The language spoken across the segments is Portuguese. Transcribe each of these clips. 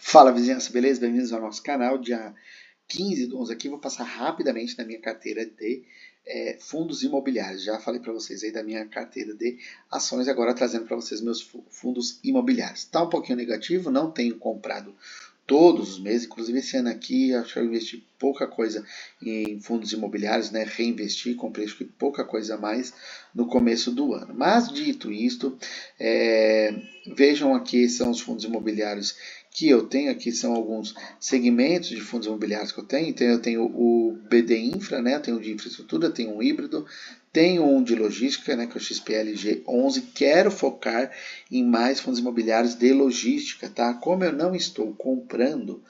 Fala vizinhança, beleza? Bem-vindos ao nosso canal. Dia 15 do 11 aqui, vou passar rapidamente na minha carteira de fundos imobiliários. Já falei para vocês aí da minha carteira de ações, agora trazendo para vocês meus fundos imobiliários. Está um pouquinho negativo, não tenho comprado todos os meses, inclusive esse ano aqui, acho que eu investi pouca coisa em fundos imobiliários, né? Reinvesti, comprei acho que pouca coisa a mais no começo do ano. Mas dito isto, vejam aqui são os fundos imobiliários que eu tenho. Aqui são alguns segmentos de fundos imobiliários que eu tenho. Então eu tenho o BD Infra, né? Eu tenho de infraestrutura, tenho um híbrido, tenho um de logística, né, que é o XPLG11. Quero focar em mais fundos imobiliários de logística, tá? Como eu não estou comprando,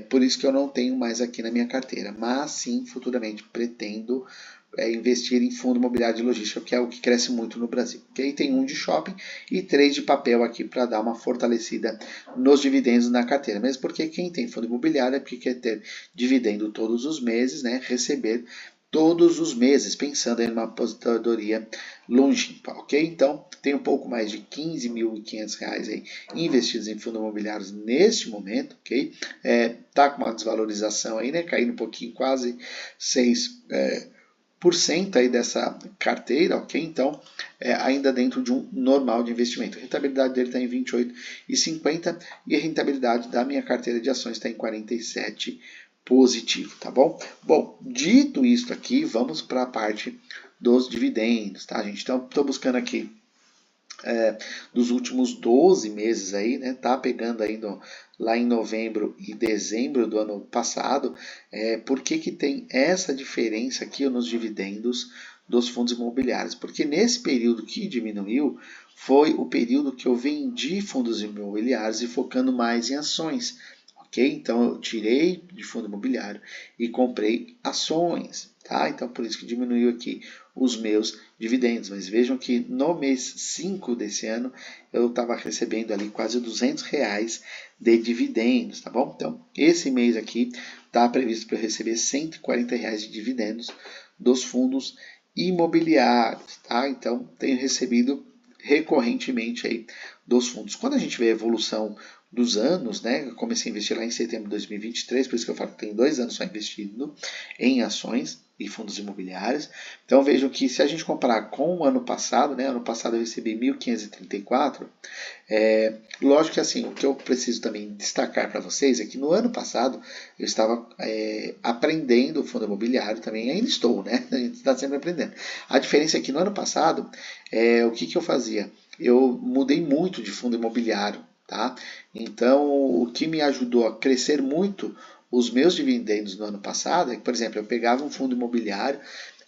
por isso que eu não tenho mais aqui na minha carteira. Mas sim, futuramente pretendo investir em fundo imobiliário de logística, que é o que cresce muito no Brasil. Okay? Tem um de shopping e 3 de papel aqui para dar uma fortalecida nos dividendos na carteira. Mesmo porque quem tem fundo imobiliário é porque quer ter dividendo todos os meses, né? Receber todos os meses, pensando em uma aposentadoria longínqua, ok? Então, tem um pouco mais de R$15.500 aí investidos em fundos imobiliários neste momento, ok? Tá com uma desvalorização aí, né? Caindo um pouquinho, quase 6% aí dessa carteira, ok? Então, ainda dentro de um normal de investimento. A rentabilidade dele está em 28,50 e a rentabilidade da minha carteira de ações está em 47 positivo, tá bom? Bom, dito isso aqui, vamos para a parte dos dividendos, tá, gente? Então, estou buscando aqui dos últimos 12 meses aí, né? Tá pegando aí lá em novembro e dezembro do ano passado. Por que tem essa diferença aqui nos dividendos dos fundos imobiliários? Porque nesse período que diminuiu, foi o período que eu vendi fundos imobiliários e focando mais em ações. Então eu tirei de fundo imobiliário e comprei ações, tá? Então por isso que diminuiu aqui os meus dividendos. Mas vejam que no mês 5 desse ano eu estava recebendo ali quase R$200 de dividendos, tá bom? Então esse mês aqui está previsto para eu receber R$140 de dividendos dos fundos imobiliários, tá? Então tenho recebido recorrentemente aí dos fundos. Quando a gente vê a evolução dos anos, né? Eu comecei a investir lá em setembro de 2023, por isso que eu falo que tenho 2 anos só investindo em ações e fundos imobiliários. Então vejam que se a gente comparar com o ano passado, né? Ano passado eu recebi 1.534. Lógico que assim, o que eu preciso também destacar para vocês é que no ano passado eu estava aprendendo o fundo imobiliário também, ainda estou, né? A gente está sempre aprendendo. A diferença é que no ano passado, o que eu fazia? Eu mudei muito de fundo imobiliário, tá? Então, o que me ajudou a crescer muito os meus dividendos no ano passado é que, por exemplo, eu pegava um fundo imobiliário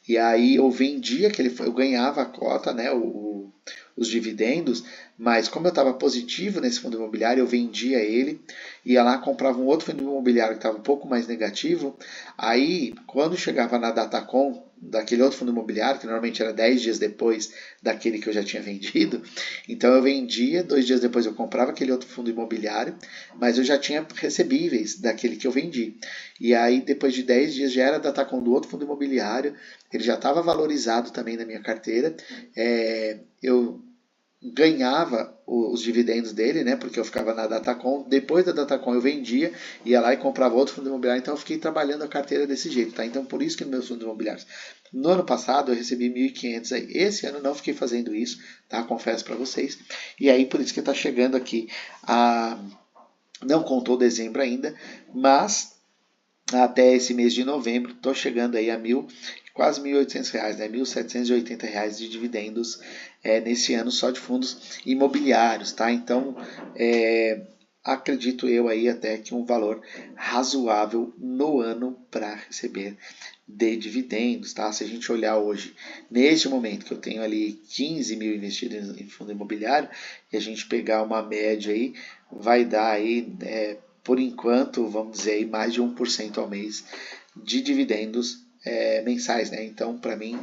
e aí eu vendia eu ganhava a cota, né, os dividendos, mas como eu estava positivo nesse fundo imobiliário, eu vendia ele, ia lá, comprava um outro fundo imobiliário que estava um pouco mais negativo. Aí, quando chegava na Datacom, daquele outro fundo imobiliário, que normalmente era 10 dias depois daquele que eu já tinha vendido, então eu vendia, 2 dias depois eu comprava aquele outro fundo imobiliário, mas eu já tinha recebíveis daquele que eu vendi. E aí, depois de 10 dias, já era Datacom do outro fundo imobiliário, ele já estava valorizado também na minha carteira. Eu ganhava os dividendos dele, né? Porque eu ficava na Datacom. Depois da Datacom eu vendia, ia lá e comprava outro fundo imobiliário. Então eu fiquei trabalhando a carteira desse jeito, tá? Então por isso que nos meus fundos imobiliários, no ano passado eu recebi 1.500 aí. Esse ano não fiquei fazendo isso, tá? Confesso para vocês. E aí por isso que está chegando aqui não contou dezembro ainda, mas até esse mês de novembro estou chegando aí a quase R$1.800, né? R$1.780 de dividendos nesse ano só de fundos imobiliários, tá? Então, acredito eu aí até que um valor razoável no ano para receber de dividendos, tá? Se a gente olhar hoje, neste momento que eu tenho ali 15 mil investidos em fundo imobiliário, e a gente pegar uma média aí, vai dar aí, por enquanto, vamos dizer aí, mais de 1% ao mês de dividendos mensais, né? Então, para mim,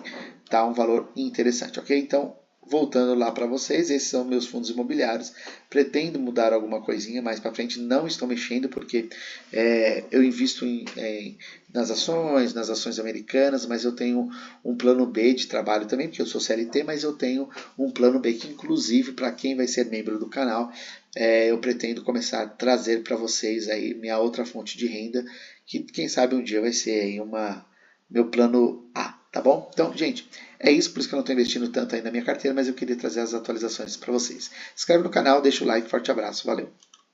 tá um valor interessante, ok? Então, voltando lá para vocês, esses são meus fundos imobiliários. Pretendo mudar alguma coisinha mais para frente, não estou mexendo porque eu invisto nas ações americanas, mas eu tenho um plano B de trabalho também, porque eu sou CLT, mas eu tenho um plano B que, inclusive, para quem vai ser membro do canal, eu pretendo começar a trazer para vocês aí minha outra fonte de renda, que quem sabe um dia vai ser aí meu plano A, tá bom? Então, gente, é isso, por isso que eu não estou investindo tanto aí na minha carteira, mas eu queria trazer as atualizações para vocês. Se inscreve no canal, deixa o like, forte abraço, valeu!